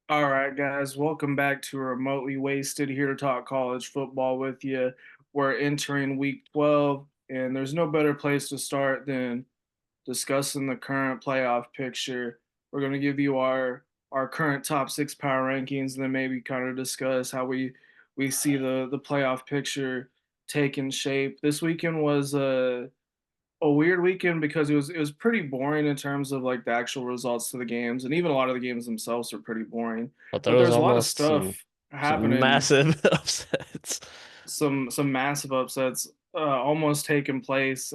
All right, guys, welcome back to Remotely Wasted, here to talk college football with you. We're entering week 12, and there's no better place to start than discussing the current playoff picture. We're going to give you our current top six power rankings, and then maybe kind of discuss how we see the playoff picture taking shape. This weekend was a weird weekend because it was pretty boring in terms of like the actual results to the games, and even a lot of the games themselves are pretty boring. But there But was there's a lot of almost some stuff some happening, massive upsets. some massive upsets almost taking place.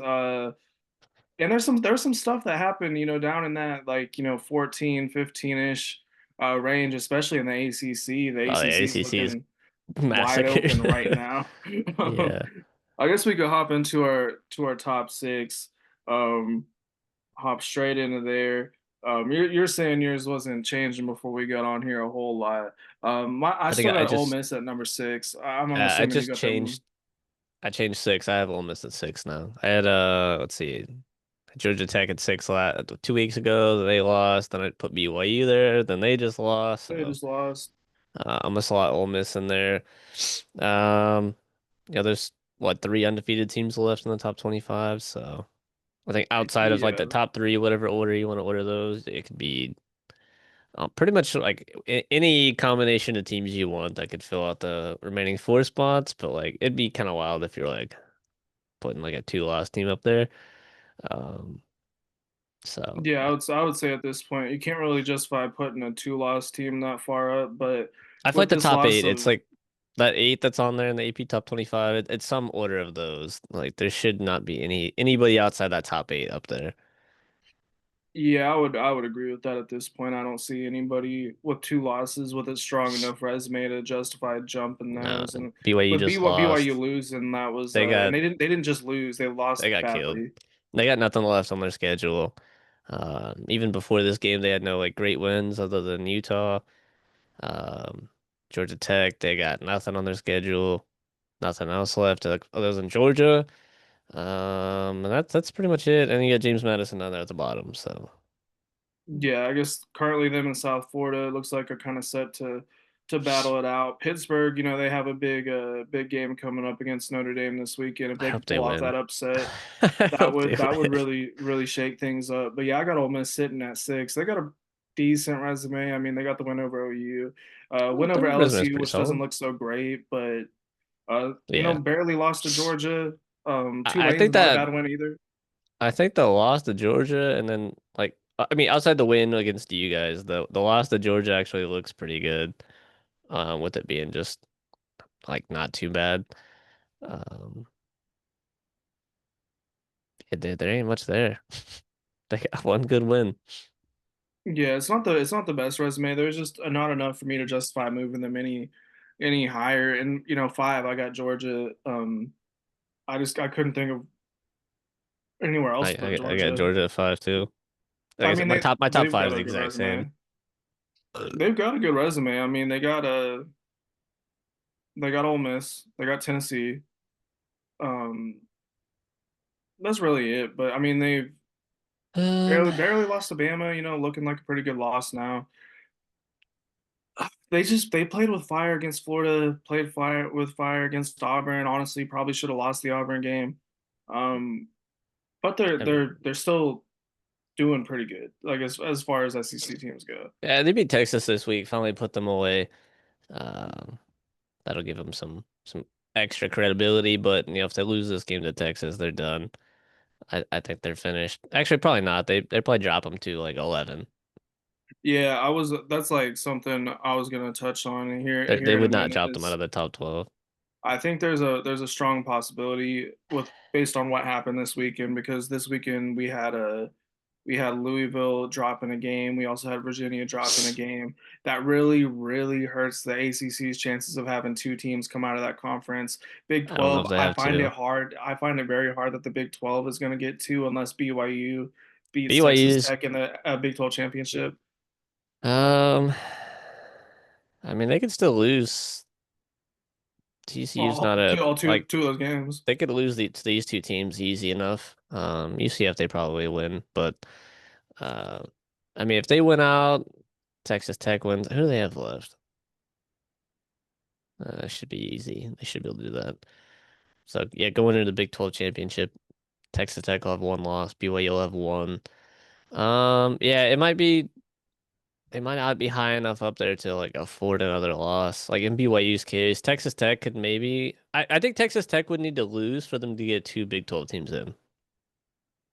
And there's some stuff that happened, down in that, like, 14, 15-ish range, especially in the ACC. The Oh, the ACC is ACC is looking wide open right massacred. now. Yeah. I guess we could hop into our top six. Um, Hop straight into there. You're saying yours wasn't changing before we got on here a whole lot. I I think still I got Ole just Miss at number six. I'm I assuming you just got them. changed six. I have Ole Miss at six now. I had let's see, Georgia Tech at six 2 weeks ago. They lost. Then I put BYU there. Then they just lost. They So just lost. I'm a slot Ole Miss in there. Um, there's what three undefeated teams left in the top 25. So I think outside of like the Yeah, top three, whatever order you want to order those, it could be pretty much like any combination of teams you want that could fill out the remaining four spots. But like it'd be kind of wild if you're like putting like a two-loss team up there. Um, so yeah. I would say at this point you can't really justify putting a two-loss team that far up, but I feel like with the this top loss eight, it's of like that eight that's on there in the AP top 25. It's some order of those. Like there should not be anybody outside that top eight up there. Yeah, I would agree with that at this point. I don't see anybody with two losses with a strong enough resume to justify jumping No, those. And BYU with just BYU lost. losing, that was They and got they didn't just lose, they they lost got killed. badly. They got nothing left on their schedule. Even before this game, they had no like great wins other than Utah. Um, Georgia Tech, they got nothing on their schedule, nothing else left other than Georgia. And that's pretty much it. And you got James Madison down there at the bottom. So Yeah, I guess currently them in South Florida it looks like are kind of set to battle it out. Pittsburgh, they have a big game coming up against Notre Dame this weekend. If I they could hope they pull off win. that upset, I that hope they would that would win. really shake things up. But yeah, I got Ole Miss sitting at six. They got a decent resume. I mean, they got the win over OU, win over Their resume is LSU, pretty which doesn't solid. look so great, but Yeah, barely lost to Georgia. I Tulane's think not a that bad win either. I think the loss to Georgia and then like I mean outside the win against you guys, the loss to Georgia actually looks pretty good. With it being just like not too bad. Um, there ain't much there. They got one good win. Yeah, it's not the best resume. There's just not enough for me to justify moving them any higher. And five, I got Georgia. I couldn't think of anywhere I, else but I I got Georgia. Georgia at five too. Like I I said, mean, my top they've five got is the a good exact same. resume. They've got a good resume. I mean, they got Ole Miss, they got Tennessee. Um, that's really it. But I mean, they've Um, barely lost to Bama. Looking like a pretty good loss now. They played with fire against Florida, played fire with fire against Auburn. Honestly, probably should have lost the Auburn game. Um, but they're I mean, they're they're still doing pretty good, like as far as SEC teams go. yeah, they beat Texas this week. Finally put them away. Um, that'll give them some extra credibility. But if they lose this game to Texas, they're done. I think they're finished. Actually, probably not. They probably drop them to like 11. Yeah, that's like something I was gonna touch on They here in a would not minute. drop them out Is of the top 12. I think there's a strong possibility with based on what happened this weekend, because this weekend we had Louisville dropping a game. We also had Virginia dropping a game. That really, really hurts the ACC's chances of having two teams come out of that conference. Big I don't know 12, if they I have find it to. hard. I find it very hard that the Big 12 is going to get two unless BYU beats Texas BYU's Tech in the Big 12 championship. um I mean they could still lose. TCU's not All a two, all two, like two of those games. they could lose to these two teams easy enough. UCF they probably win, but uh I mean if they win out, Texas Tech wins. Who do they have left? Should be easy. They should be able to do that. So yeah, going into the Big 12 championship, Texas Tech will have one loss. BYU will have one. Yeah, it might not be high enough up there to like afford another loss. Like in BYU's case, Texas Tech could maybe. I think Texas Tech would need to lose for them to get two Big 12 teams in.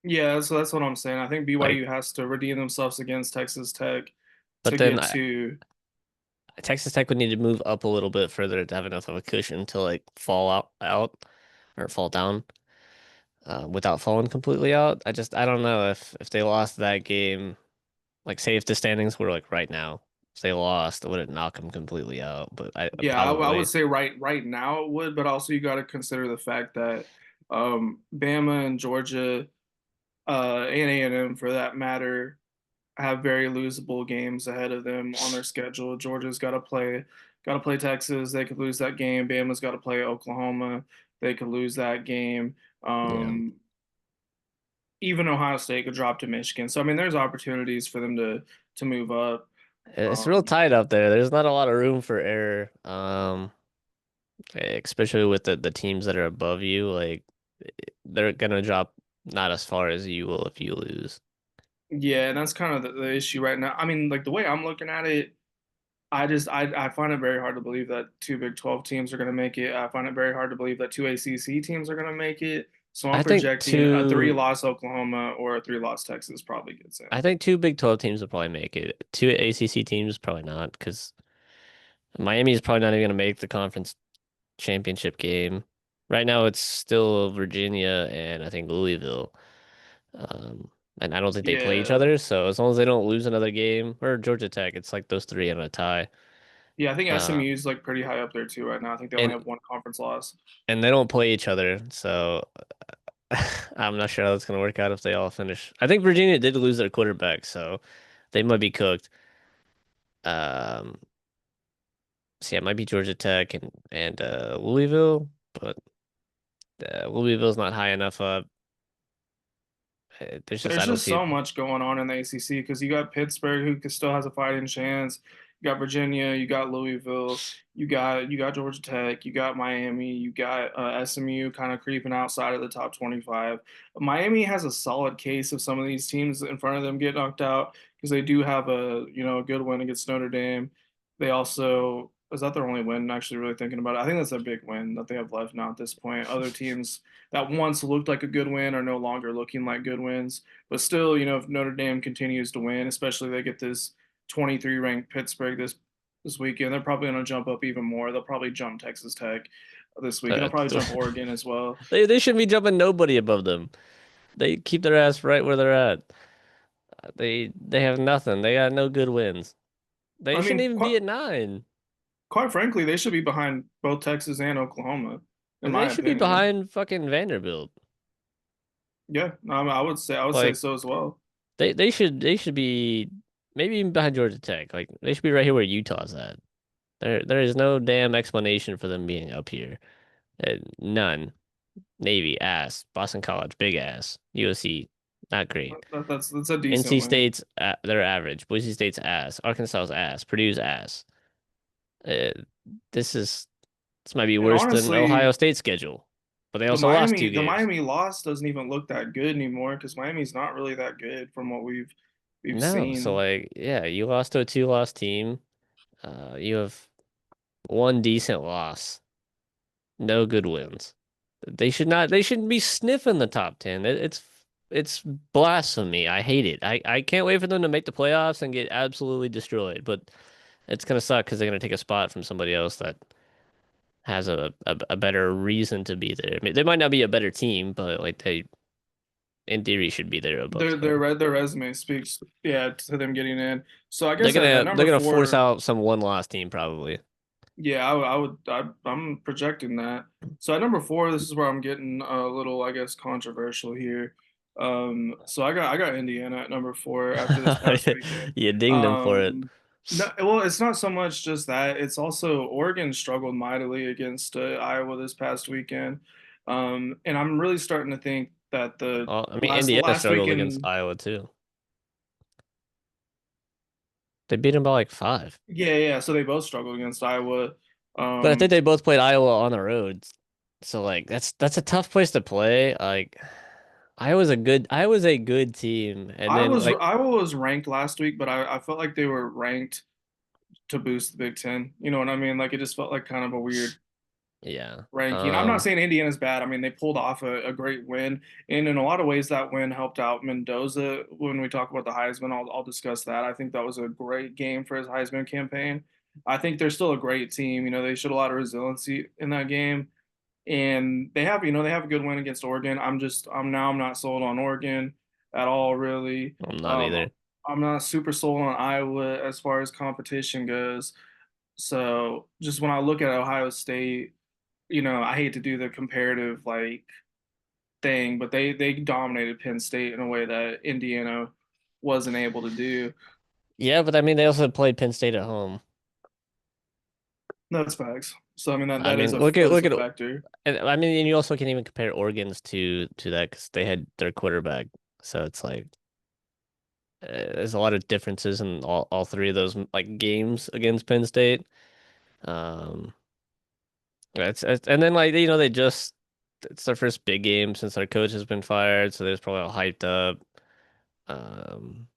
Yeah, so that's what I'm saying. I think Like, BYU has to redeem themselves against Texas Tech but to then get to. Texas Tech would need to move up a little bit further to have enough of a cushion to like fall out or fall down without falling completely out. I don't know if they lost that game. Like, say if the standings were like right now, if they lost, it wouldn't knock them completely out. But I Yeah, I would probably say right now it would, but also you got to consider the fact that Bama and Georgia and A&M for that matter have very losable games ahead of them on their schedule. Georgia's got to play Texas. They could lose that game. Bama's got to play Oklahoma. They could lose that game. yeah. Even Ohio State could drop to Michigan. So I mean, there's opportunities for them to move up. It's real Um, tight up there. There's not a lot of room for error. Especially with the teams that are above you, like they're gonna drop not as far as you will if you lose. yeah, and that's kind of the issue right now. I mean, like the way I'm looking at it, I find it very hard to believe that two Big 12 teams are going to make it. I find it very hard to believe that two ACC teams are going to make it. So I'm I think projecting a two three-loss Oklahoma or a three-loss Texas probably gets I in. think two Big 12 teams will probably make it. Two ACC teams probably not because Miami is probably not even gonna make the conference championship game. Right now it's still Virginia and I think Louisville. And I don't think they play each Yeah, other, so as long as they don't lose another game, or Georgia Tech, it's like those three in a tie. yeah, I think Uh, SMU is like pretty high up there too right now. I think they only and have one conference loss. and they don't play each other, so I'm not sure how that's gonna work out if they all finish. I think Virginia did lose their quarterback, so they might be cooked. Um, so yeah, it might be Georgia Tech and Louisville, but Louisville's not high enough up. There's just There's I don't just see. so much going on in the ACC because you got Pittsburgh who still has a fighting chance. You got Virginia, you got Louisville, you got Georgia Tech, you got Miami, you got SMU kind of creeping outside of the top 25. Miami has a solid case if some of these teams in front of them get knocked out because they do have a good win against Notre Dame. They also is that their only win? Actually, really thinking about it, I think that's a big win that they have left now at this point. Other teams that once looked like a good win are no longer looking like good wins. But still, if Notre Dame continues to win, especially they get this 23 ranked Pittsburgh this weekend, they're probably going to jump up even more. They'll probably jump Texas Tech this weekend. They'll probably jump Oregon as well. They shouldn't be jumping nobody above them. They keep their ass right where they're at. They have nothing. They got no good wins. They I shouldn't mean, even be quite, at 9. quite frankly, they should be behind both Texas and Oklahoma, in They my should be opinion. behind fucking Vanderbilt. Yeah, I would say Like so as well. they should be maybe even behind Georgia Tech. Like they should be right here where Utah's at. There is no damn explanation for them being up here. None. Navy ass. Boston College big ass. USC not great. That's a decent NC win. State's they're average. Boise State's ass. Arkansas's ass. Purdue's ass. Uh, this is this might be And worse than Ohio honestly, State's schedule, but they the also lost two Miami the games. Miami loss doesn't even look that good anymore because Miami's not really that good from what we've No, so seen. like yeah, you lost to a two-loss team. You have one decent loss, no good wins. They shouldn't be sniffing the top 10. It's blasphemy. I hate it. I can't wait for them to make the playoffs and get absolutely destroyed, but it's gonna suck because they're gonna take a spot from somebody else that has a better reason to be there. I mean, they might not be a better team, but like they in theory should be there above them. Their resume speaks, yeah, to them getting in. So I guess at They're number gonna force four, out some one loss team probably. yeah, I'm projecting that. So at number four, this is where I'm getting a little, I guess, controversial here. So I got Indiana at number four after this past weekend. You dinged them for it. Um, no, well, it's not so much just that. It's also Oregon struggled mightily against Iowa this past weekend. And I'm really starting to think that the Well, I mean, last Indiana last struggled against weekend Iowa too. They beat him by like 5. Yeah, yeah. So they both struggled against Iowa. But I think Um, they both played Iowa on the road. So like that's a tough place to play. Like Iowa's a good team. And then like Iowa was ranked last week, but I felt like they were ranked to boost the Big Ten. You know what I mean? Like it just felt like kind of a weird yeah. ranking. I'm not saying Indiana's bad. I mean, they pulled off a great win, and in a lot of ways, that win helped out Mendoza. When we talk about the Heisman, I'll discuss that. I think that was a great game for his Heisman campaign. I think they're still a great team. You know, they showed a lot of resiliency in that game, and they have a good win against Oregon. I'm not sold on Oregon at all, really. I'm not Um, either. I'm not super sold on Iowa as far as competition goes. So just when I look at Ohio State, you know, I hate to do the comparative like thing, but they dominated Penn State in a way that Indiana wasn't able to do. Yeah, but I mean they also played Penn State at home. That's facts. So I mean I mean, that is look a at factor. and I mean and you also can even compare Oregon's to that because they had their quarterback. So it's like there's a lot of differences in all three of those like games against Penn State. Um, and then like they just it's their first big game since their coach has been fired, so they're probably all hyped up. Um,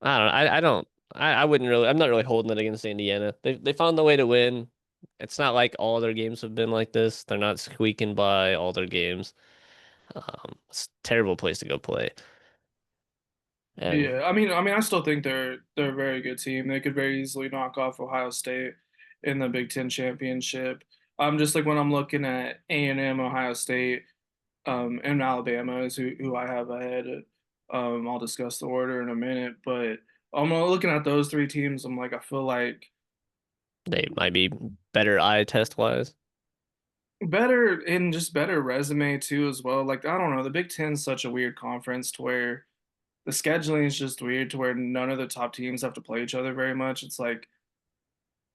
I don't know. I wouldn't really. I'm not really holding it against Indiana. They found the way to win. It's not like all their games have been like this. They're not squeaking by all their games. It's a terrible place to go play. And Yeah, I still think they're a very good team. They could very easily knock off Ohio State in the Big Ten championship. Just like when I'm looking at A&M, Ohio State, and Alabama is who I have ahead. I'll discuss the order in a minute, but I'm looking at those three teams. I'm like, I feel like they might be better eye test wise. better and just better resume too as well. Like I don't know, the Big Ten's such a weird conference to where the scheduling is just weird to where none of the top teams have to play each other very much. It's like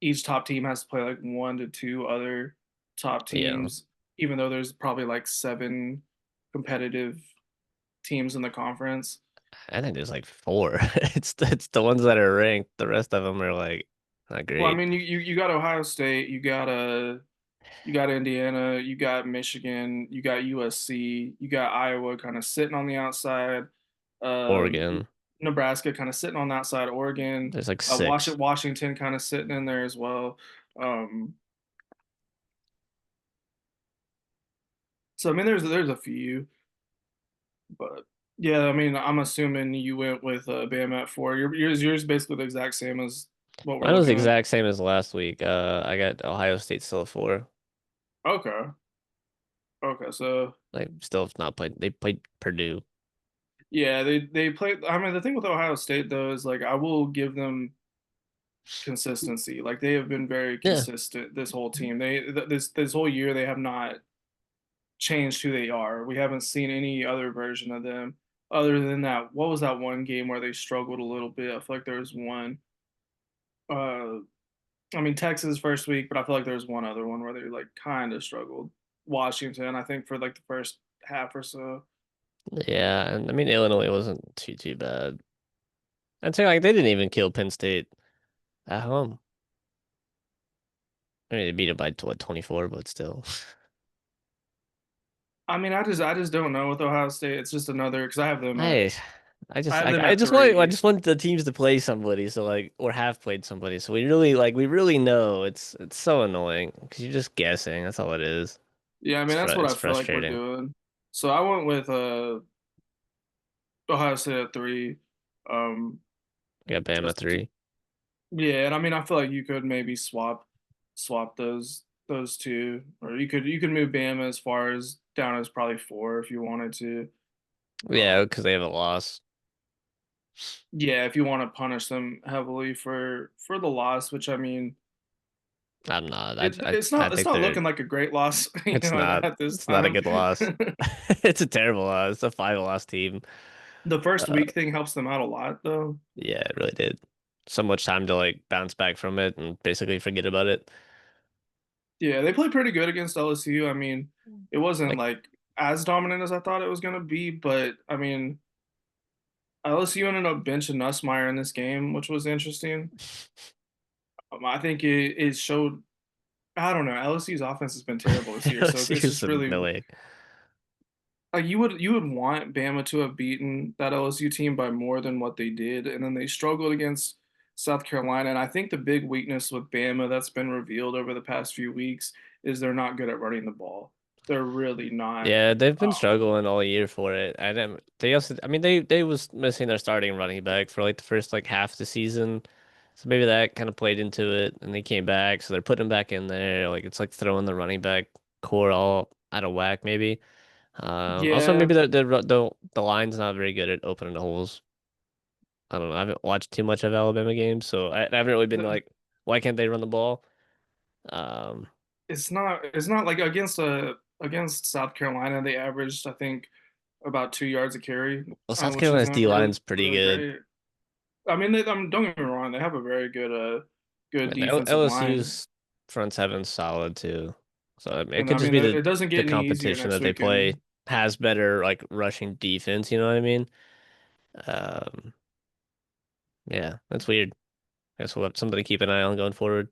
each top team has to play like one to two other top Yeah, teams, even though there's probably like seven competitive teams in the conference. I think there's like 4. It's the ones that are ranked. The rest of them are like not Well, I great. mean, you got Ohio State, you got Indiana, you got Michigan, you got USC, you got Iowa kind of sitting on the outside, um, Oregon, Nebraska kind of sitting on that side, Oregon, there's like 6. Washington kind of sitting in there as well. Um, so I mean, there's a few, but yeah, I mean, I'm assuming you went with Bama at 4. Yours basically the exact same as what we're Mine was the looking at. exact same as last week. I got Ohio State still at 4. Okay, okay, so Like still have not played. They played Purdue. yeah, they play. I mean, the thing with Ohio State though is like I will give them consistency. Like they have been very Yeah. consistent this whole team. This whole year they have not changed who they are. We haven't seen any other version of them other than that. What was that one game where they struggled a little bit? I feel like there was one. Uh, I mean Texas first week, but I feel like there was one other one where they like kind of struggled. Washington, I think for like the first half or so. Yeah, and I mean Illinois wasn't too bad. I'd say like they didn't even kill Penn State at home. I mean they beat it by what 24, but still. I mean, I just don't know with Ohio State. It's just another because I I have them I at just want three. the teams to play somebody so like or have played somebody so we really know it's so annoying because you're just guessing. That's all it is. Yeah, I mean that's what It's I feel like we're frustrating. doing. So I went with Ohio State at three. Um, I got Bama just 3. yeah, and I mean I feel like you could maybe swap those two, or you could move Bama as far as down as probably four if you wanted to. Yeah, because they have a loss. Yeah, if you want to punish them heavily for the loss, which I mean I'm not. I it's think not they're looking like a great loss, you it's know, not at this it's not a time. good loss. It's a terrible loss. It's a 5 loss team. The first Uh, week thing helps them out a lot though. yeah, it really did. So much time to like bounce back from it and basically forget about it. Yeah, they played pretty good against LSU. I mean, it wasn't Like like as dominant as I thought it was going to be, but I mean, LSU ended up benching Nussmeier in this game, which was interesting. I think it showed. I don't know. LSU's offense has been terrible this year, so LSU it's is just really annoying. like you would want Bama to have beaten that LSU team by more than what they did, and then they struggled against South Carolina. And I think the big weakness with Bama that's been revealed over the past few weeks is they're not good at running the ball. They're really not. Yeah, they've been Um, struggling all year for it. I didn't, they also, I mean, they was missing their starting running back for like the first like half the season, so maybe that kind of played into it. And they came back, so they're putting him back in there. Like it's like throwing the running back core all out of whack, maybe. Also yeah, maybe the line's not very good at opening the holes. I don't know. I haven't watched too much of Alabama games, so I haven't really been like, why can't they run the ball? Um, it's not like against South Carolina they averaged I think about 2 yards a carry, well, South which Carolina's isn't D really line's pretty really good. great. I mean, don't get me wrong, they have a very good And defensive line, LSU's front seven's solid too. So I mean, it and could I just mean be it doesn't the get any easier competition next that they play weekend. has better like rushing defense, you know what I mean? Um, yeah, that's weird. I guess we'll have something to keep an eye on going forward.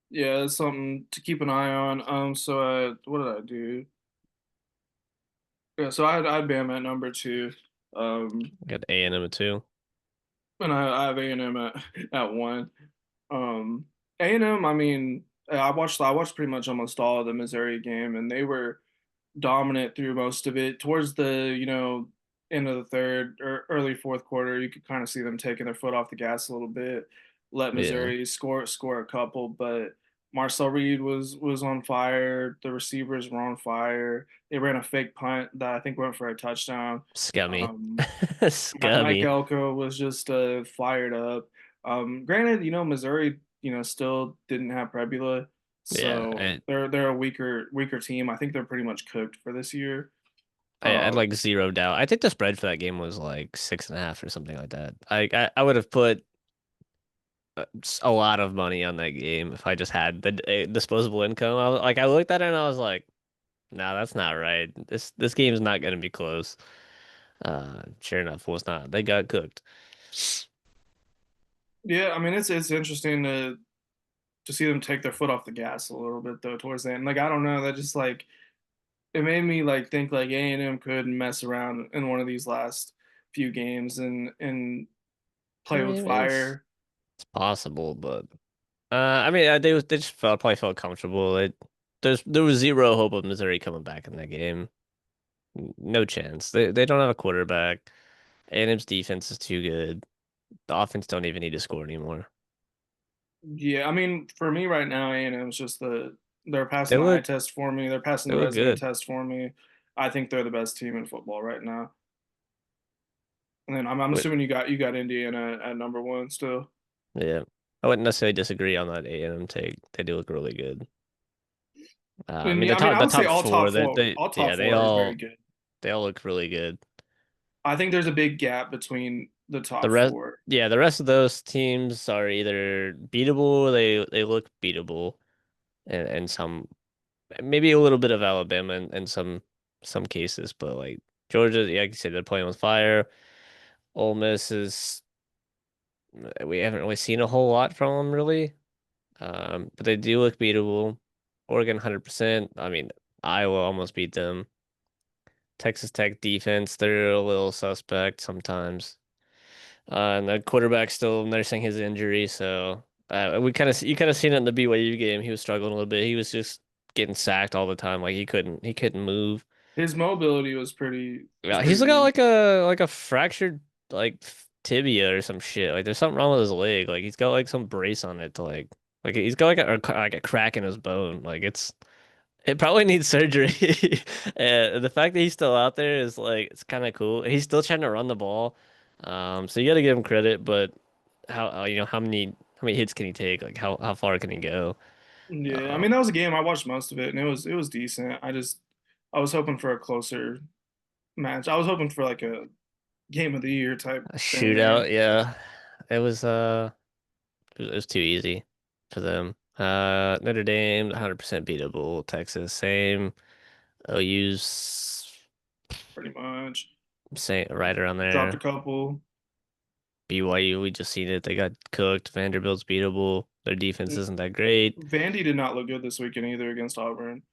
Yeah, it's something to keep an eye on. So what did I do? Yeah, so I had Bama at number two, um, We got A&M too. and I have A&M at one. A&M, I mean, I watched pretty much almost all of the Missouri game, and they were dominant through most of it. Towards the end of the third or early fourth quarter, you could kind of see them taking their foot off the gas a little bit, let Yeah, Missouri score a couple, but Marcel Reed was on fire. The receivers were on fire. They ran a fake punt that I think went for a touchdown. scummy. Um, Mike Scummy. Elko was just fired up. Granted, Missouri, still didn't have Prebula, Yeah, so they're a weaker team. I think they're pretty much cooked for this year. I had Um, like zero doubt. I think the spread for that game was like 6.5 or something like that. I would have put a lot of money on that game if I just had the disposable income. I looked at it and I was like, "No, that's not right. This game is not going to be close." Sure enough, was not. They got cooked. yeah, I mean it's interesting to see them take their foot off the gas a little bit though towards the end. Like I don't know, that just like it made me like think like A&M could mess around in one of these last few games and I play with mean, fire. it's possible, but I mean, they just probably felt comfortable. There was zero hope of Missouri coming back in that game. No chance. They don't have a quarterback. A&M's defense is too good. The offense don't even need to score anymore. Yeah, I mean, for me right now, A&M is just they're They passing the eye look test for me. They're passing they the look resume good. test for me. I think they're the best team in football right now. And then I'm But assuming you got Indiana at number one still. yeah, I wouldn't necessarily disagree on that A&M take. They do look really good. I And mean yeah, I mean, I the would say top four, all yeah top four are very good. they all look really good. I think there's a big gap between the The top rest four. Yeah, the rest of those teams are either beatable or they look beatable, and some maybe a little bit of Alabama in some cases, but like Georgia, yeah, like you said, they're playing with fire. Ole Miss is we haven't really seen a whole lot from them really, but they do look beatable. Oregon 100%. I mean, Iowa almost beat them. Texas Tech defense, they're a little suspect sometimes. And the quarterback still nursing his injury, so we you kind of seen it in the BYU game. He was struggling a little bit. He was just getting sacked all the time. Like he couldn't move. His mobility was Yeah, pretty he's got weak. like a fractured like tibia or some shit. Like there's something wrong with his leg. Like he's got like some brace on it to like he's got like a crack in his bone. Like it probably needs surgery. And the fact that he's still out there is like it's kind of cool. He's still trying to run the ball. So you got to give him credit, but how many hits can he take? Like how far can he go? Yeah, I mean Um, that was a game I watched most of it, and it was decent. I was hoping for a closer match. I was hoping for like a game of the year type a thing there. shootout, yeah. It was it was too easy for them. Notre Dame 100% beatable. Texas same. OU's Pretty much. Say right around dropped a there. couple. BYU, we just seen it. They got cooked. Vanderbilt's beatable. Their defense isn't that great. Vandy did not look good this weekend either against Auburn.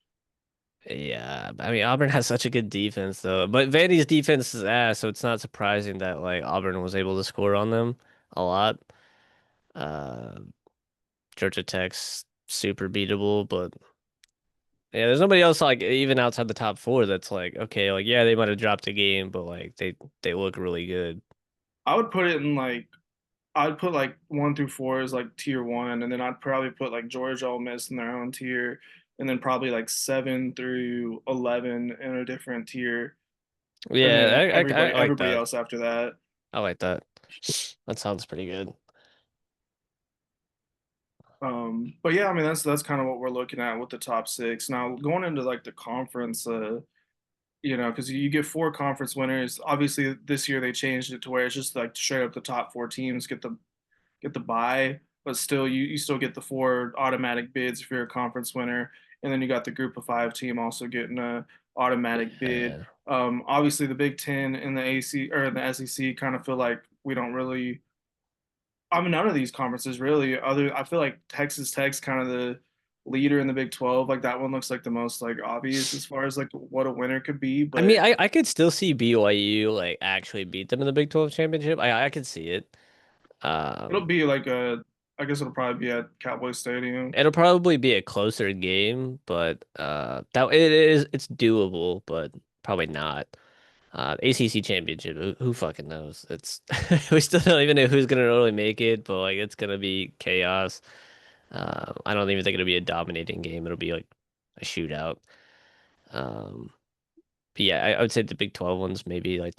Yeah, I mean Auburn has such a good defense though, but Vandy's defense is ass, so it's not surprising that like Auburn was able to score on them a lot. Uh, Georgia Tech's super beatable, but yeah, there's nobody else like even outside the top four that's like okay, like yeah, they might have dropped a game, but like they look really good. I would put it in like I'd put like 1 through 4 as like tier one, and then I'd probably put like Georgia, Ole Miss in their own tier, and then probably like 7 through 11 in a different tier, and then Yeah, everybody I like everybody that. else after that. I like that. That sounds pretty good. But yeah, I mean that's kind of what we're looking at with the top six. Now going into like the conference, because you get 4 conference winners. Obviously, this year they changed it to where it's just like straight up the top 4 teams get the bye, but still you still get the 4 automatic bids if you're a conference winner, and then you got the group of 5 team also getting a automatic bid. Yeah. Obviously, the Big Ten and the AC or the SEC kind of feel like we don't really. I mean, none of these conferences really. I feel like Texas Tech's kind of the leader in the Big 12. Like that one looks like the most like obvious as far as like what a winner could be, I mean, but I could still see BYU like actually beat them in the Big 12 championship. I could see it. it'll Um, be like a. I guess it'll probably be at Cowboy Stadium. it'll probably be a closer game, but that it's doable, but probably not. ACC championship, who fucking knows? It's we still don't even know who's gonna really make it, but like it's gonna be chaos. I don't even think it'll be a dominating game. It'll be like a shootout. Um, but yeah, I would say the Big 12 ones maybe like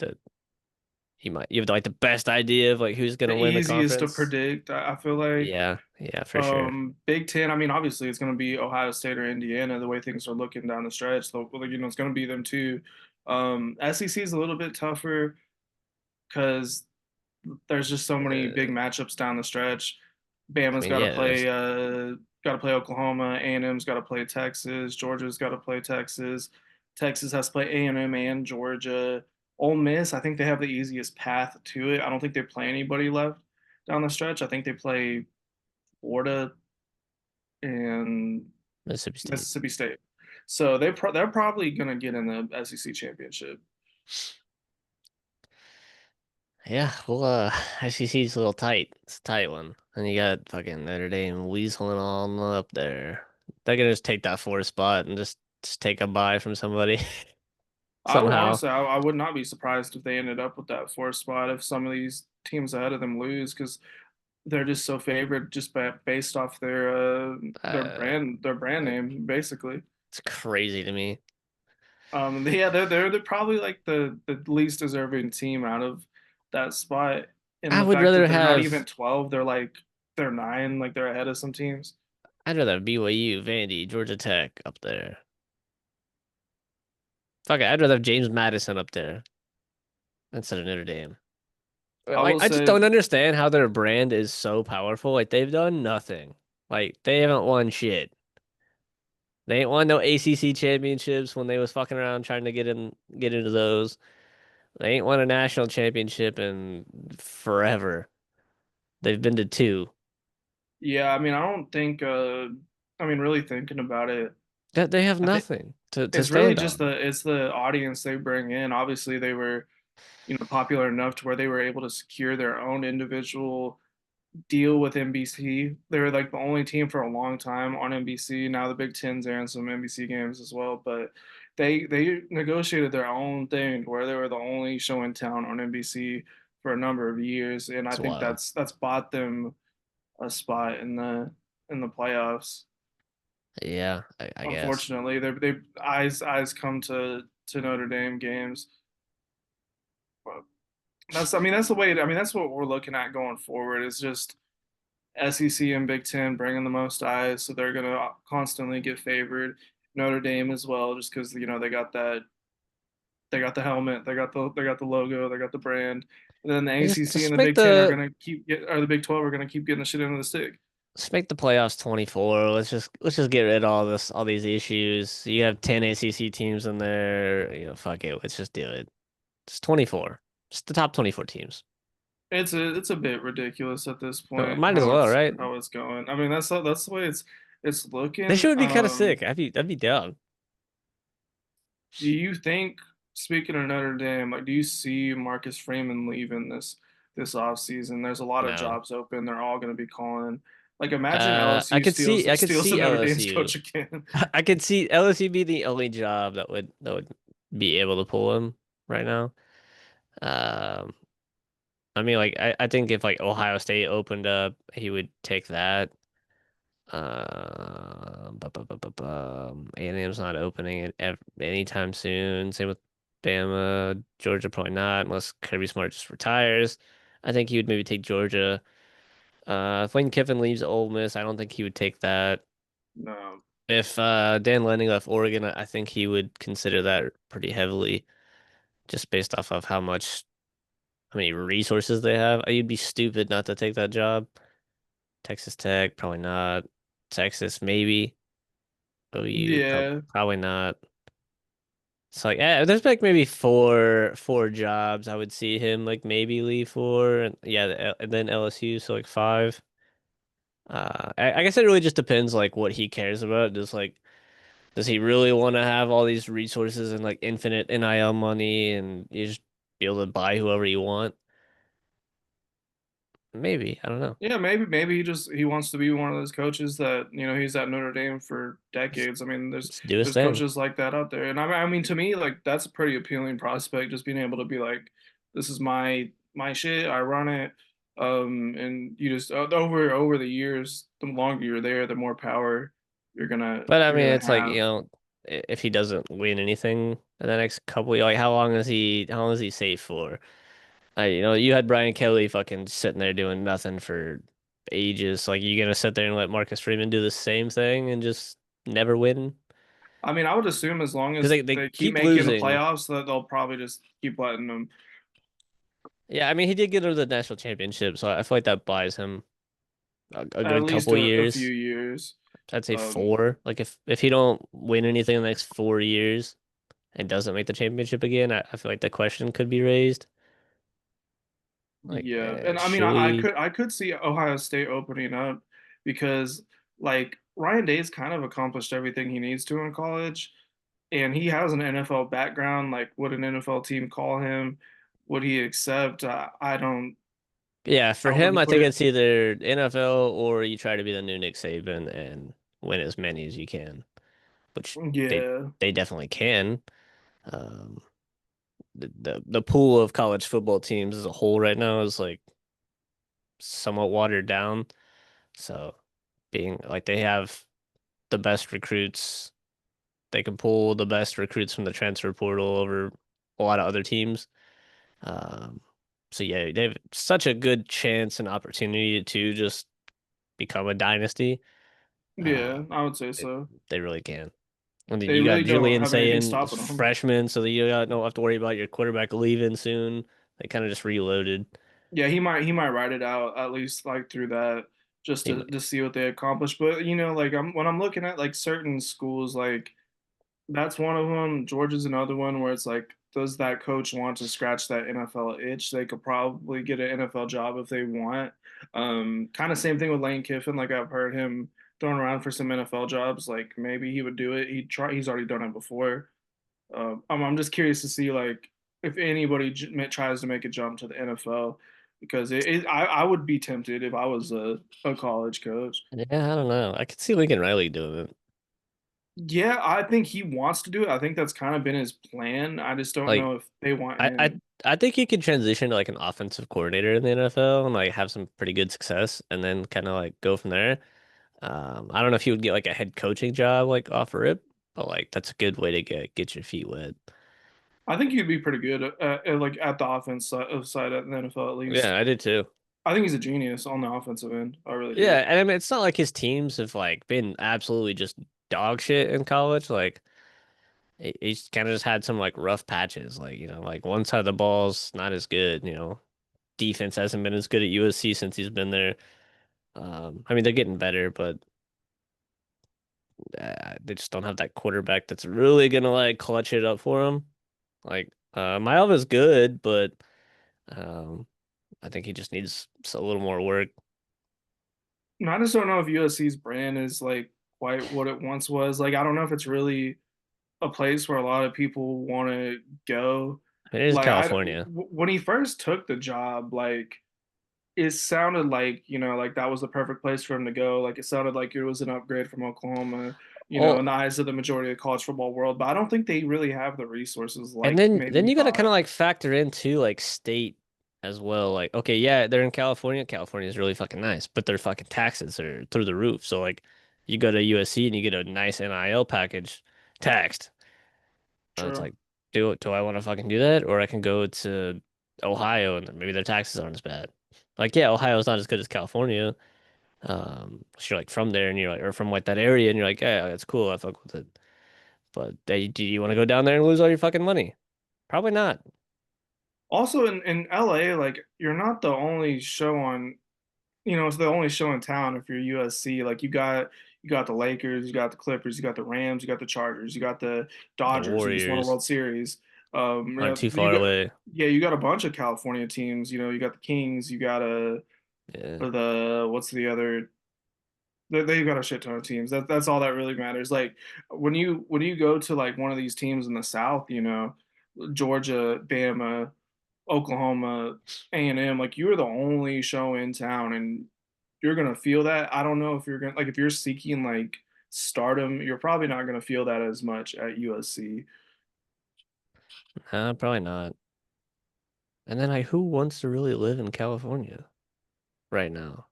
you have like the best idea of like who's The gonna win the easiest to conference. predict, I feel like. Yeah, yeah, for sure. Big Ten. I mean, obviously, it's going to be Ohio State or Indiana. The way things are looking down the stretch, so well, it's going to be them too. SEC is a little bit tougher because there's just so many big Uh, matchups down the stretch. I Bama's mean, got to yeah, there's play Oklahoma. A&M's got to play Texas. Georgia's got to play Texas. Texas has to play A&M and Georgia. Ole Miss, I think they have the easiest path to it. I don't think they play anybody left down the stretch. I think they play Florida and Mississippi State. Mississippi State. So they're probably gonna get in the SEC championship. Yeah, well, SEC's a little tight. It's a tight one. And you got fucking Notre Dame weaseling on up there. They're gonna just take that fourth spot and just take a bye from somebody I would somehow. honestly, I would not be surprised if they ended up with that 4th spot if some of these teams ahead of them lose because they're just so favored just based off Uh, their brand name basically. it's crazy to me. Yeah, they're probably like the least deserving team out of that spot, and I the would fact rather that they're not even have 12, they're 9, like they're ahead of some teams. I'd rather have BYU, Vandy, Georgia Tech up there. Fuck it, I'd rather have James Madison up there instead of Notre Dame. I Like will I just say don't understand how their brand is so powerful. Like they've done nothing. Like they haven't won shit. They ain't won no ACC championships when they was fucking around trying to get into those. They ain't won a national championship in forever. They've been to two. Yeah, I mean, I don't think. I mean, really thinking about it, That they have I think nothing to it's really stand just on. the audience they bring in. Obviously, they were popular enough to where they were able to secure their own individual deal with NBC. They were like the only team for a long time on NBC. Now the Big Ten's airing some NBC games as well, but they negotiated their own thing where they were the only show in town on NBC for a number of years, and I It's think wild. that's bought them a spot in the playoffs. Yeah, I guess. Unfortunately, they eyes come to Notre Dame games. But that's the way. I mean that's what we're looking at going forward. Is just SEC and Big Ten bringing the most eyes, so they're gonna constantly get favored. Notre Dame as well, just because they got the helmet, they got the logo, they got the brand. And then the ACC and Just the make Big Ten are the gonna or the Big 12 are gonna keep getting the shit into the stick. Let's make the playoffs 24. Let's just get rid of all these issues. You have 10 ACC teams in there. You know, fuck it. Let's just do it. It's 24. It's the top 24 teams. It's a bit ridiculous at this point Might as well, right? how it's going. I mean, that's the way it's This looking. shit would be kind of sick. I'd be down. Do you think, speaking of Notre Dame, like, do you see Marcus Freeman leaving this offseason? There's a lot of No. jobs open. They're all going to be calling. Like, imagine LSU I could steals the see Notre Dame's LSU. coach again. I could see LSU be the only job that would be able to pull him right now. Um, I mean, like I think if like Ohio State opened up, he would take that. A&M's not opening it anytime soon. Same with Bama, Georgia probably not, unless Kirby Smart just retires. I think he would maybe take Georgia. If Lane Kiffin leaves Ole Miss, I don't think he would take that. No. If Dan Lanning left Oregon, I think he would consider that pretty heavily, just based off of how many resources they have. You'd be stupid not to take that job. Texas Tech, probably not. Texas, maybe. OU, Yeah. probably not. So like, there's like maybe four jobs I would see him like maybe leave for, and yeah, and then LSU, so like five. I guess it really just depends like what he cares about. Just like, does he really want to have all these resources and like infinite NIL money and you just be able to buy whoever you want? Maybe, I don't know. Yeah, maybe he wants to be one of those coaches that, he's at Notre Dame for Let's, decades. I mean, let's do his there's thing. coaches like that out there. And I mean to me, like, that's a pretty appealing prospect, just being able to be like, this is my shit, I run it. And you just over the years, the longer you're there, the more power But I you're mean, gonna it's like, have. if he doesn't win anything in the next couple, like how long is he safe for? You had Brian Kelly fucking sitting there doing nothing for ages. Like, you gonna sit there and let Marcus Freeman do the same thing and just never win? I mean, I would assume as long Because as they they keep keep making the losing. playoffs, that they'll probably just keep letting them Yeah, I mean, he did get to the national championship, so I feel like that buys him a at good least couple a few years. years. I'd say Um, four. Like, if he don't win anything in the next 4 years and doesn't make the championship again, I feel like the question could be raised. Like, Yeah, and I mean, should I he? could I could see Ohio State opening up because, like, Ryan Day's kind of accomplished everything he needs to in college, and he has an NFL background. Like, would an NFL team call him? Would he accept? I don't. Yeah, for I him, wouldn't I put think it. it's either NFL or you try to be the new Nick Saban and win as many as you can, which they Yeah, they definitely can. Um, the pool of college football teams as a whole right now is like somewhat watered down. So being like they have the best recruits, they can pull the best recruits from the transfer portal over a lot of other teams. Um, so yeah, they have such a good chance and opportunity to just become a dynasty. Uh, yeah, I would say they, so. they really can. And then They you got really don't Julian have anything saying stopping them. freshman, so that you don't have to worry about your quarterback leaving soon. They kind of just reloaded. Yeah, he might write it out at least like through that just He to might. see what they accomplish. But like when I'm looking at like certain schools, like that's one of them. Georgia's another one where it's like, does that coach want to scratch that NFL itch? They could probably get an NFL job if they want. Kind of same thing with Lane Kiffin. Like, I've heard him thrown around for some NFL jobs. Like, maybe he would do it. He'd try. He's already done it before. I'm just curious to see like if anybody tries to make a jump to the NFL, because I would be tempted if I was a college coach. Yeah, I don't know. I could see Lincoln Riley doing it. Yeah, I think he wants to do it. I think that's kind of been his plan. I just don't Like, know if they want I, I, him. I think he could transition to like an offensive coordinator in the NFL and like have some pretty good success, and then kind of like go from there. I don't know if he would get like a head coaching job like off rip, but like that's a good way to get your feet wet. I think he'd be pretty good like at the offense side at the NFL at least. Yeah, I did too. I think he's a genius on the offensive end. I really Yeah, do. and I mean it's not like his teams have like been absolutely just dog shit in college. Like he's kind of just had some like rough patches. Like like one side of the ball's not as good. Defense hasn't been as good at USC since he's been there. I mean they're getting better, but they just don't have that quarterback that's really gonna like clutch it up for him. Like Mailava's good, but um, I think he just needs a little more work. And I just don't know if USC's brand is like quite what it once was. Like I don't know if it's really a place where a lot of people want to go. It is Like California. when he first took the job, like it sounded like, like that was the perfect place for him to go. Like it sounded like it was an upgrade from Oklahoma, Oh, in the eyes of the majority of the college football world. But I don't think they really have the resources and like maybe then we you gotta kind thought. of like factor into like state as well. Like, okay, yeah, they're in California. California is really fucking nice, but their fucking taxes are through the roof. So like, you go to USC and you get a nice NIL package taxed. It's True. like, do I want to fucking do that, or I can go to Ohio and maybe their taxes aren't as bad. Like, yeah, Ohio's not as good as California. So you're like from there and you're like, or from like that area and you're like, yeah, that's cool. I fuck with it. But do you want to go down there and lose all your fucking money? Probably not. Also in LA, like you're not the only show on, it's the only show in town if you're USC. Like you got the Lakers, you got the Clippers, you got the Rams, you got the Chargers, you got the The Dodgers who just won a Warriors World Series. aren't too You far got away. yeah, you got a bunch of California teams. You got the Kings, you got Yeah. what's the other? They've got a shit ton of teams. That's all that really matters. Like when you go to like one of these teams in the South, Georgia, Bama, Oklahoma, A&M, like you're the only show in town and you're gonna feel that. I don't know if you're gonna like if you're seeking like stardom, you're probably not gonna feel that as much at USC. Probably not. And then like, who wants to really live in California right now?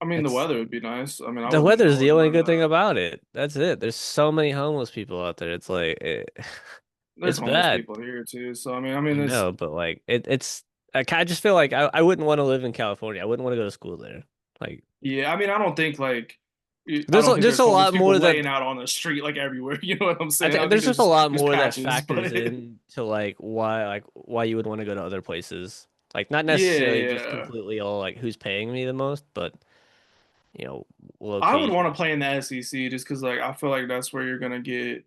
I mean, the It's weather would be nice. I mean, I the wouldn't I weather's the wouldn't only mind good thing that. about it. That's it. There's so many homeless people out there. It's like There's it's homeless bad. people here too. So I it's know, but like it's I just feel like I wouldn't want to live in California. I wouldn't want to go to school there. Like yeah. I mean, I don't think like I don't think there's there's a homeless lot people more that laying out on the street like everywhere. You know what I'm saying? I think there's just a lot there's more that patches, but factors in to like why you would want to go to other places. Like not yeah, necessarily just yeah. completely all like who's paying me the most, but you know, I would want to location. play in the SEC just because like I feel like that's where you're gonna get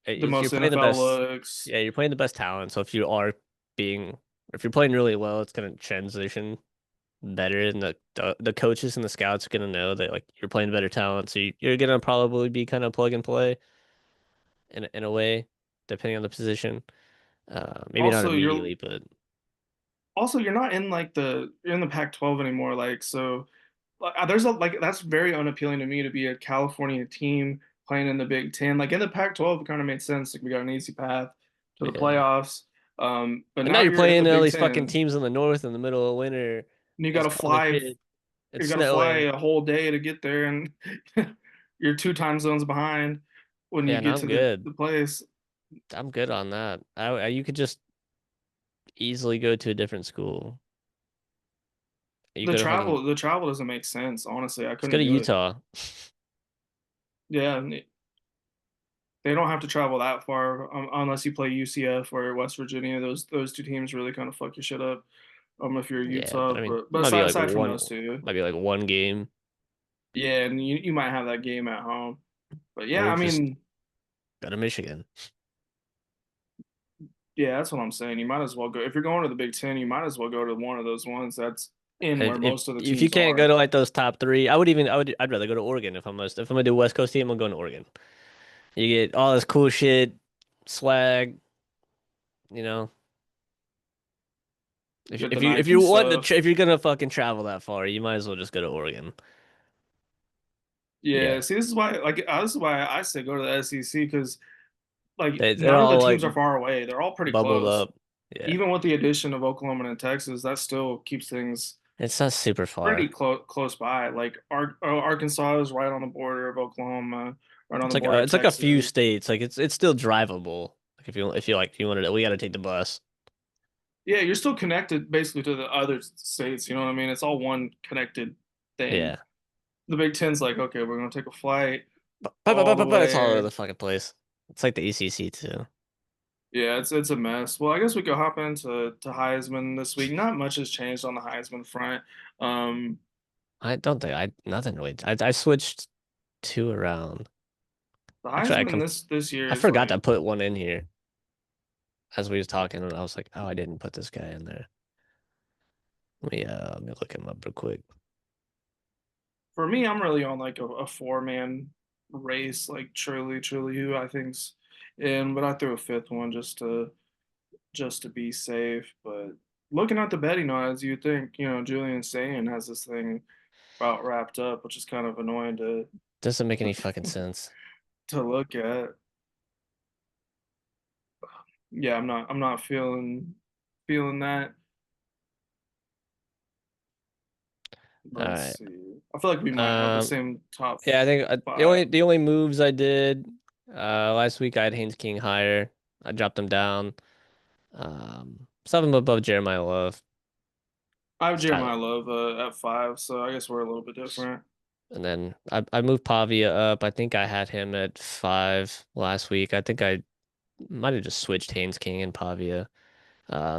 the You're most playing the NFL best. looks. Yeah, you're playing the best talent. So being, if you're playing really well, it's gonna transition better, and the coaches and the scouts are gonna know that like you're playing better talent. So you're gonna probably be kind of plug and play in a way, depending on the position. Maybe not Also, you're immediately, but you're not in like you're in the Pac-12 anymore. Like so, like there's a like that's very unappealing to me to be a California team playing in the Big Ten. Like in the Pac-12, it kind of made sense. Like we got an easy path to the yeah. playoffs. But And now now you're you're in the playing all Big these fucking Ten, teams in the north in the middle of winter. and you got It's to cold as fly. shit. It's You got to fly snowing. a whole day to get there, and you're two time zones behind when you Yeah, no, get I'm to good. the place. I'm good on that. You could just easily go to a different school. You go to fucking The travel doesn't make sense. Honestly, I just go couldn't to do it. Utah. Yeah, and they don't have to travel that far unless you play UCF or West Virginia. Those two teams really kind of fuck your shit up. If you're Yeah, Utah, but I mean, but aside from those two, might be like one game, yeah, and you might have that game at home. But yeah, or I just mean, go to Michigan. yeah, that's what I'm saying. You might as well go if you're going to the Big Ten. You might as well go to one of those ones that's in where most of the If you teams can't go are. to like those top three, I'd rather go to Oregon if I'm gonna do a West Coast team, I'm going to Oregon. You get all this cool shit, swag, you know. You get the Nike If stuff. you're gonna fucking travel that far, you might as well just go to Oregon. Yeah, Yeah, see, this is why I say go to the SEC because like they're none of the all like teams are far away. They're all pretty bubbled close. up. Yeah, Even with the addition of Oklahoma and Texas, that still keeps things it's not super pretty far. close by. Like Arkansas is right on the border of Oklahoma, right on the border of It's like a few Texas. states. Like it's still drivable. Like if you wanted to, we got to take the bus. Yeah, you're still connected basically to the other states. You know what I mean? It's all one connected thing. Yeah, The Big Ten's like, okay, we're gonna take a flight all the it's all over way. the fucking place. It's like the ACC too. Yeah, it's a mess. Well, I guess we could hop into Heisman this week. Not much has changed on the Heisman front. Um, I don't think I nothing really. I switched two around. the Actually, Heisman this year I is forgot to like put one in here. as we was talking, and I was like, oh, I didn't put this guy in there. Let me look him up real quick. For me, I'm really on like a four-man race, like truly who I think's in, but I threw a fifth one just to be safe. But looking at the betting odds, you think, Julian Sane has this thing about wrapped up, which is kind of annoying to Doesn't make any fucking sense. to look at. Yeah, I'm not feeling that. All Let's right. see. I feel like we might have the Um, same top yeah, I think the only five. the only moves I did last week I had Haynes King higher. I dropped him down. Some of them above Jeremiah Love. I have It's kind of, Jeremiah Love at five, so I guess we're a little bit different. and then I moved Pavia up. I think I had him at 5 last week. I think I might have just switched Haynes King and Pavia.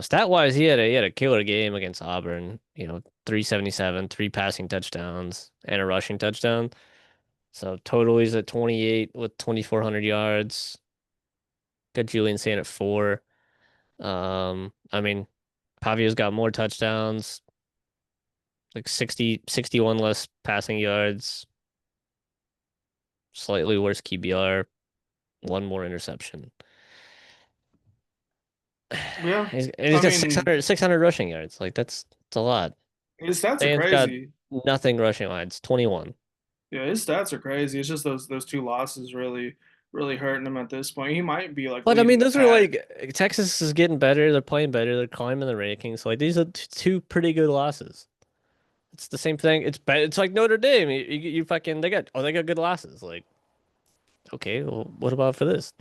Stat wise, he had a killer game against Auburn. 377, three passing touchdowns, and a rushing touchdown. So total he's at 28 with 2,400 yards. Got Julian Sand at 4. I mean, Pavia's got more touchdowns, like 60, 61 less passing yards, slightly worse QBR, one more interception. Yeah, And he's I got mean, 600 rushing yards. Like that's a lot. his stats are Dan's got crazy. nothing rushing lines, 21. Yeah, his stats are crazy. It's just those two losses really hurting him at this point. He might be like But I leading mean, the those are pack. like Texas is getting better. They're playing better. They're climbing the rankings. So like these are two pretty good losses. It's the same thing. It's bad. It's like Notre Dame. You fucking they got good losses. Like okay, well, what about for this?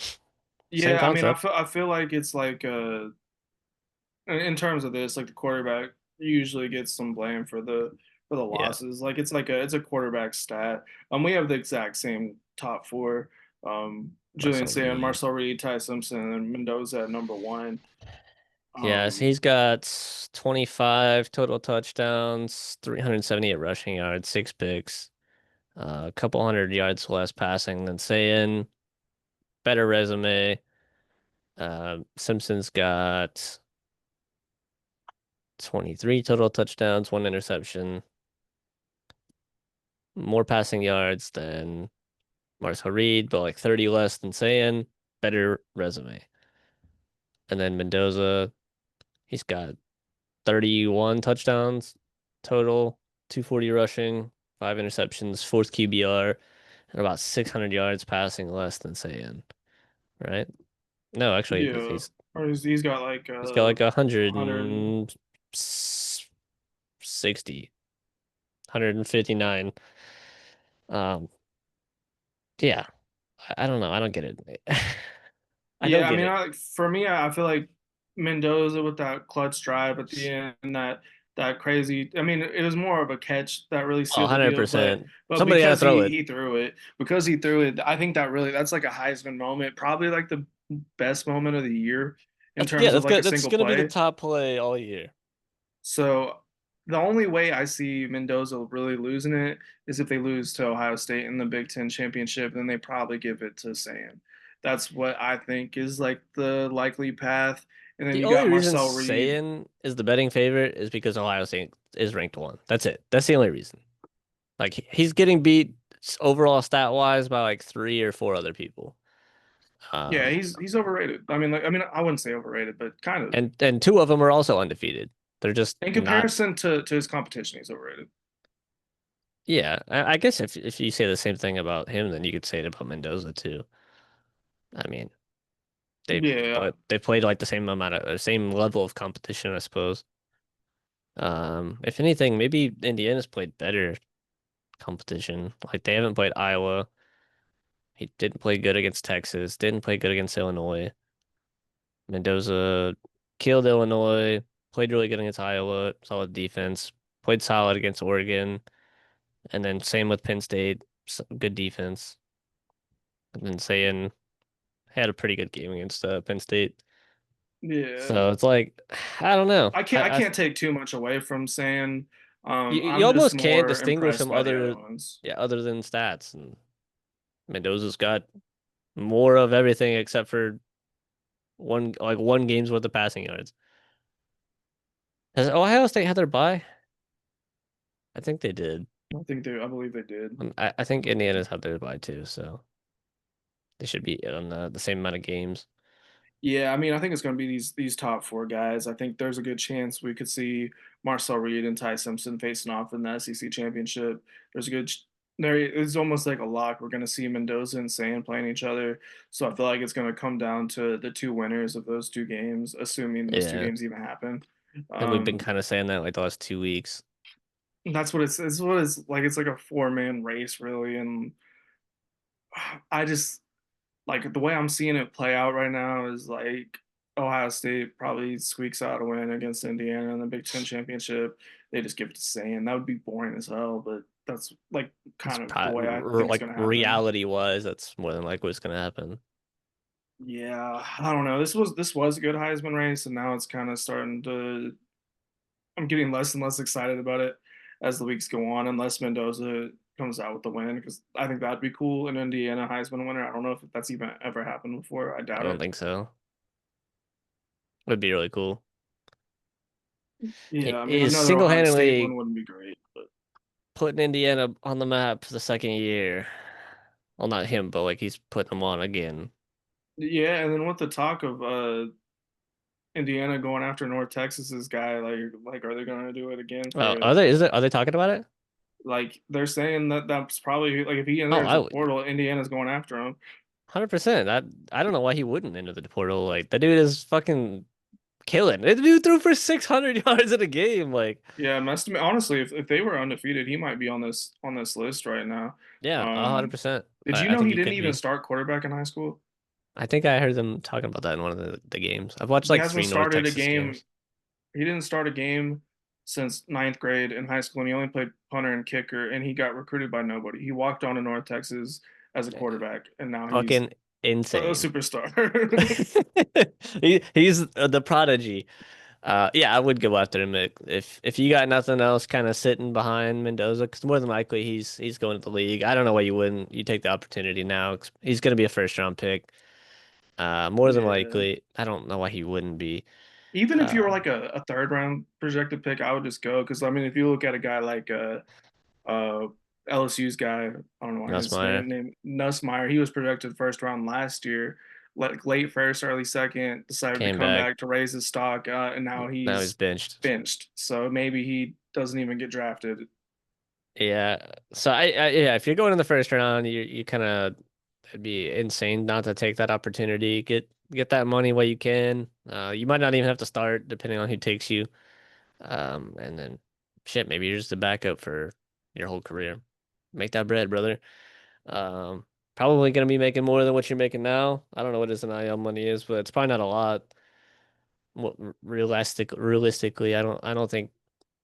Same Yeah, I mean, I concept. feel I feel like it's like in terms of this, like the quarterback usually gets some blame for the Yeah, losses. Like it's a quarterback stat. We have the exact same top four. Julian Marcel Sand, Reed. Marcel Reed, Ty Simpson, and Mendoza at number one. Yes, Um, he's got 25 total touchdowns, 378 rushing yards, 6 picks, a couple hundred yards less passing than Sayin. Better resume. Simpson's got 23 total touchdowns, one interception, more passing yards than Marcel Reed, but like 30 less than Sayin. Better resume. And then Mendoza, he's got 31 touchdowns total, 240 rushing, 5 interceptions, fourth QBR, and about 600 yards passing less than Sayin, right? No, actually, yeah, he's or he's got like he's got like 100. 160, 159. Um, yeah, I don't know. I don't get it. I don't Yeah, I get mean, it. for me, I feel like Mendoza with that clutch drive at the end, that crazy. I mean, it was more of a catch that really Oh, sealed the deal, but 100%. but Somebody had to because throw he it. he threw it, I think that's like a Heisman moment, probably like the best moment of the year in That's yeah, terms of that's like good. a That's single gonna be the play. top play all year. So the only way I see Mendoza really losing it is if they lose to Ohio State in the Big Ten championship, then they probably give it to Sam. That's what I think is like the likely path. And then The you only got reason Marcel Reed. Saiyan is the betting favorite is because Ohio State is ranked 1. That's it. That's the only reason. Like he's getting beat overall stat wise by like 3 or 4 other people. Yeah, Um, he's overrated. I mean, I wouldn't say overrated, but kind of and 2 of them are also undefeated. They're just in not. comparison to his competition, he's overrated. Yeah, I guess if you say the same thing about him, then you could say it about Mendoza too. I mean, they Yeah, but they played like the same amount of same level of competition, I suppose. If anything, maybe Indiana's played better competition. Like they haven't played Iowa. He didn't play good against Texas, didn't play good against Illinois. Mendoza killed Illinois, played really good against Iowa, solid defense, played solid against Oregon, and then same with Penn State, good defense. And then saying had a pretty good game against Penn State. yeah. So it's like I don't know. I can't take too much away from saying You I'm just almost can't more distinguish impressed him by the other other ones. yeah, other than stats. And Mendoza's got more of everything except for One game's worth of passing yards. Has Ohio State had their bye? I think they did. I believe they did. I think Indiana's had their bye too, so they should be on the same amount of games. Yeah, I mean, I think it's going to be these top four guys. I think there's a good chance we could see Marcel Reed and Ty Simpson facing off in the SEC championship. There's a good there is almost like a lock. We're going to see Mendoza and Sand playing each other. So I feel like it's going to come down to the two winners of those two games, assuming those two Yeah, games even happen. and we've been Um, kind of saying that like the last 2 weeks. that's what it's what it's like. It's like a four-man race, really, and I just like the way I'm seeing it play out right now is like Ohio State probably squeaks out a win against Indiana in the Big Ten championship. They just give it to Sand. That would be boring as hell, but that's like It's kind of the probably way I think it's like going to happen. reality wise, that's more than likely what's gonna happen. Yeah, I don't know. This was a good Heisman race, and now it's kind of starting to. I'm getting less and less excited about it as the weeks go on, unless Mendoza comes out with the win, because I think that'd be cool. An Indiana Heisman winner. I don't know if that's even ever happened before. I I doubt don't it. think so. Would be really cool. Yeah, I mean, Is another Ohio State one single-handedly wouldn't be great, but putting Indiana on the map for the second year. Well, not him, but like he's putting them on again. yeah. And then with the talk of Indiana going after North Texas's guy, like are they going to do it again for Are they? Is it? Are they talking about it? like they're saying that that's probably like if he Oh, enters I the would portal, Indiana's going after him. 100%. I don't know why he wouldn't enter the portal. Like the dude is fucking killing. The dude threw for 600 yards in a game. Like, Yeah, honestly, if they were undefeated, he might be on this list right now. yeah, a hundred Um, percent. did you I know think he he didn't could even be. start quarterback in high school? I think I heard them talking about that in one of the games. I've watched He like hasn't three North started a Texas game games. He didn't start a game since ninth grade in high school, and he only played punter and kicker, and he got recruited by nobody. He walked on to North Texas as a Yeah. quarterback, and now he's Fucking a insane. superstar. He's the prodigy. Yeah, I would go after him if you got nothing else kind of sitting behind Mendoza, because more than likely he's going to the league. I don't know why you wouldn't. You take the opportunity now. 'Cause he's going to be a first round pick. More than Yeah. likely. I don't know why he wouldn't be. Even if you were Uh, like a third round projected pick, I would just go because I mean, if you look at a guy like uh LSU's guy, I don't know why his Nussmeier name Nussmeyer, he was projected first round last year, like late first, early second, decided to came come back. back to raise his stock, and now Now he's he's benched. benched. So maybe he doesn't even get drafted. Yeah. So yeah, if you're going in the first round, you kind of it'd be insane not to take that opportunity. Get that money while you can. You might not even have to start depending on who takes you. And then shit, maybe you're just a backup for your whole career. Make that bread, brother. Um, Probably gonna be making more than what you're making now. I don't know what his NIL money is, but it's probably not a lot. Realistically, I don't think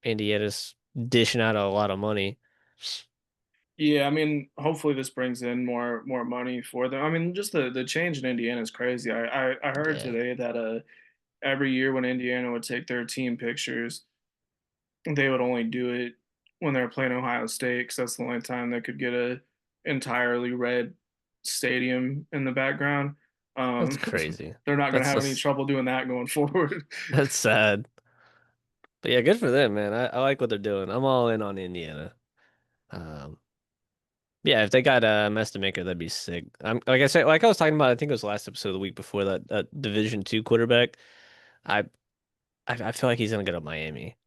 Indiana's dishing out a lot of money. Yeah, I mean, hopefully this brings in more money for them. I mean, just the change in Indiana is crazy. I heard Yeah, today that every year when Indiana would take their team pictures, they would only do it when they were playing Ohio State because that's the only time they could get a entirely red stadium in the background. that's Um, crazy. they're not going to That's have any just trouble doing that going forward. that's sad. But yeah, good for them, man. I like what they're doing. I'm all in on Indiana. Um, yeah, if they got a Maker, that'd be sick. Like I said, like I was talking about, I think it was last episode, the week before that Division two quarterback. I, I feel like he's gonna go to Miami.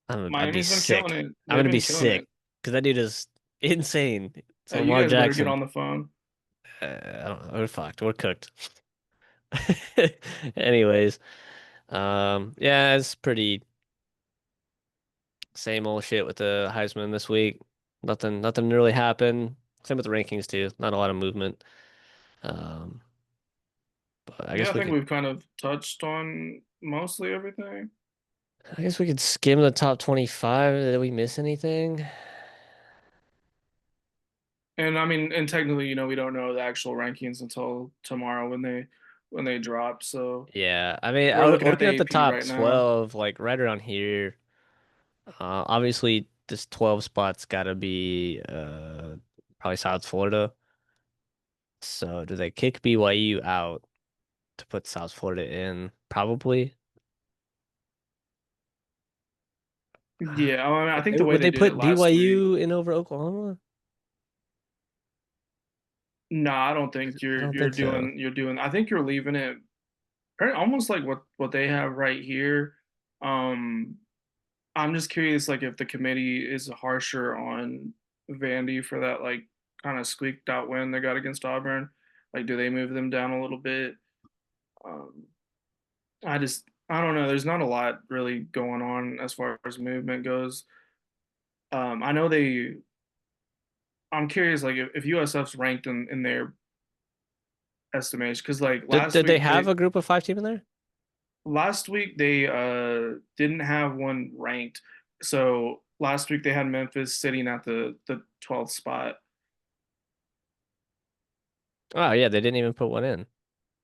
I'd be Miami's been killing sick. it. I'm They've gonna be been killing it. sick because that dude is insane. It's You Lamar guys better get Jackson. on the phone. I don't know. We're fucked. We're cooked. Anyways, yeah, it's pretty same old shit with the Heisman this week. Nothing really happened. Same with the rankings too. Not a lot of movement. Um, but Yeah, I think we've kind of touched on mostly everything. I guess we could skim the top 25. Did we miss anything? And I mean, and technically, we don't know the actual rankings until tomorrow when they drop. So Yeah, I mean, we're looking at the looking at the AP top right now. 12, like right around here. Obviously, this 12 spot's got to be probably South Florida. So do they kick BYU out? to put South Florida in, probably. Yeah, I mean, I think the way Would they they did it put last week. BYU in over Oklahoma? No, I don't think I don't you're think so. doing. I think you're leaving it almost like what they have right here. Um, I'm just curious, like if the committee is harsher on Vandy for that like kind of squeaked out win they got against Auburn. Like, do they move them down a little bit? Um, I don't know. There's not a lot really going on as far as movement goes. I know they. I'm curious, like if USF's ranked in their estimation, because like Did they have a group of five team in there? last week they didn't have one ranked. So last week they had Memphis sitting at the 12th spot. Oh yeah, they didn't even put one in.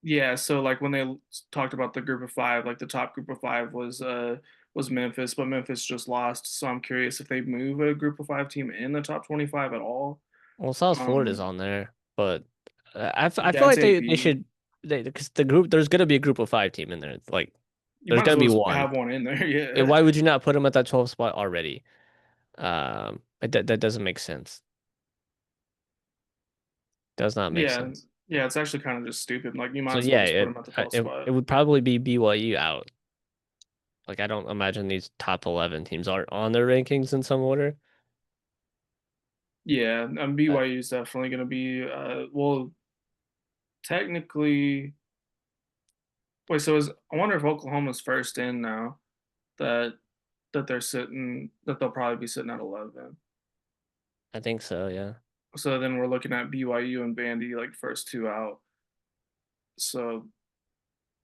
Yeah, so like when they talked about the group of five, like the top group of five was Memphis, but Memphis just lost. So I'm curious if they move a group of five team in the top 25 at all. Well, South Florida's Um, on there, but I feel that's like they AP. should because the group there's gonna be a group of five team in there. Like You there's might as gonna well be just one. have one in there. And Yeah, why would you not put them at that 12 spot already? That doesn't make sense. Does not make yeah, sense. yeah. It's actually kind of just stupid. Like you might So as well yeah, just put them at the 12th it spot. would probably be BYU out. Like I don't imagine these top 11 teams aren't on their rankings in some order. Yeah, Uh, BYU is definitely going to be. Well, technically, wait. So is I wonder if Oklahoma's first in now that they're sitting that they'll probably be sitting at 11. I think so, yeah. So then we're looking at BYU and Vandy like first two out. So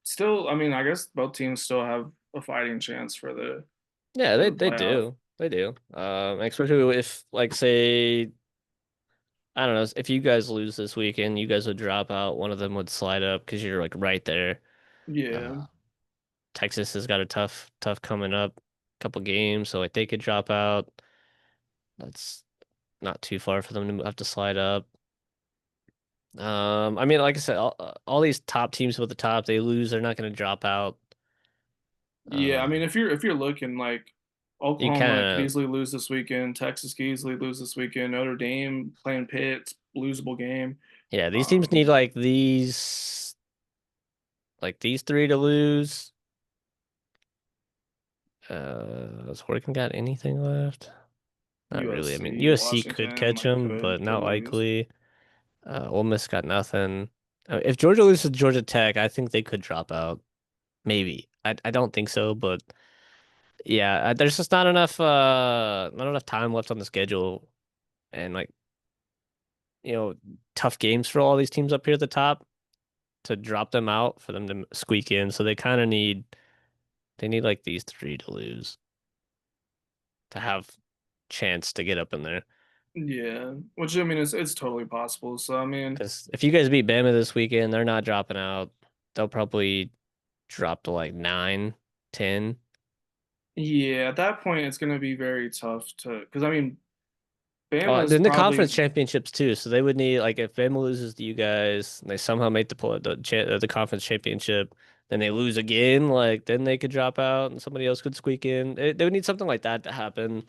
still, I mean, I guess both teams still have a fighting chance Yeah, for the they playoff. do. They do. Especially if like say I don't know, if you guys lose this weekend, you guys would drop out, one of them would slide up because you're like right there. Yeah, Uh Texas has got a tough coming up couple games, so like they could drop out. That's not too far for them to have to slide up. I mean, like I said, all these top teams with the top, they lose, they're not going to drop out. yeah. I mean, Um, if you're looking like you Oklahoma could kind of, easily lose this weekend, Texas could easily lose this weekend, Notre Dame playing Pitt, losable game. yeah, these teams need Um, like these three to lose. Has Oregon got anything left? Not really. I mean, USC, USC could Washington, catch like them, but could not lose. likely. Ole Miss got nothing. If Georgia loses to Georgia Tech, I think they could drop out. Maybe. I don't think so, but yeah, there's just not enough time left on the schedule, and like you know, tough games for all these teams up here at the top to drop them out for them to squeak in. So they kind of they need like these three to lose to have chance to get up in there. Yeah, which I mean, it's totally possible. So I mean, Because if you guys beat Bama this weekend, they're not dropping out. They'll probably drop to like 9, 10. yeah, at that point, it's going to be very tough to because I mean, Oh, Bama's then the conference probably championships too. So they would need like if Bama loses to you guys, and they somehow make the conference championship, then they lose again. Like then they could drop out, and somebody else could squeak in. They would need something like that to happen.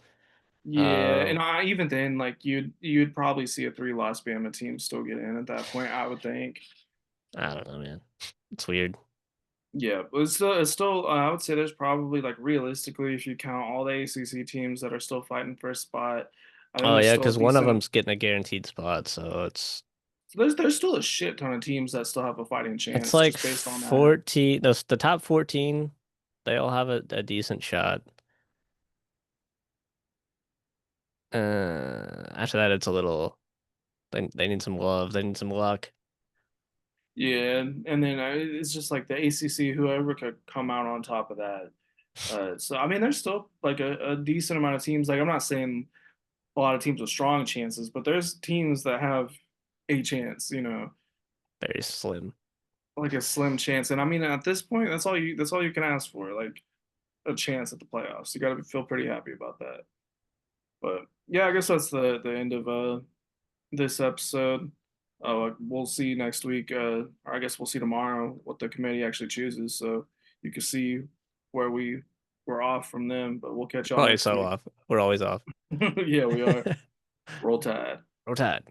yeah, Uh, and even then, like you'd probably see a three loss Bama team still get in at that point. I would think. I don't know, man. It's weird. Yeah, but it's still I would say there's probably like realistically, if you count all the ACC teams that are still fighting for a spot, I think Oh there's yeah, still a because one of decent. them's getting a guaranteed spot, so There's still a shit ton of teams that still have a fighting it's chance like just based on that. 14. The top 14, they all have a decent shot. After that, it's a little. They need some love. They need some luck. Yeah, and then it's just like the ACC, whoever could come out on top of that. So I mean, there's still like a decent amount of teams. Like I'm not saying a lot of teams with strong chances, but there's teams that have a chance. Very slim. Like a slim chance. And I mean, at this point, that's all you can ask for. Like a chance at the playoffs. You got to feel pretty happy about that. But yeah, I guess that's the end of this episode. We'll see next week, or I guess we'll see tomorrow what the committee actually chooses. So you can see where we were off from them, but we'll catch y'all Probably next so week. off. We're always off. Yeah, we are. Roll Tide. Roll Tide.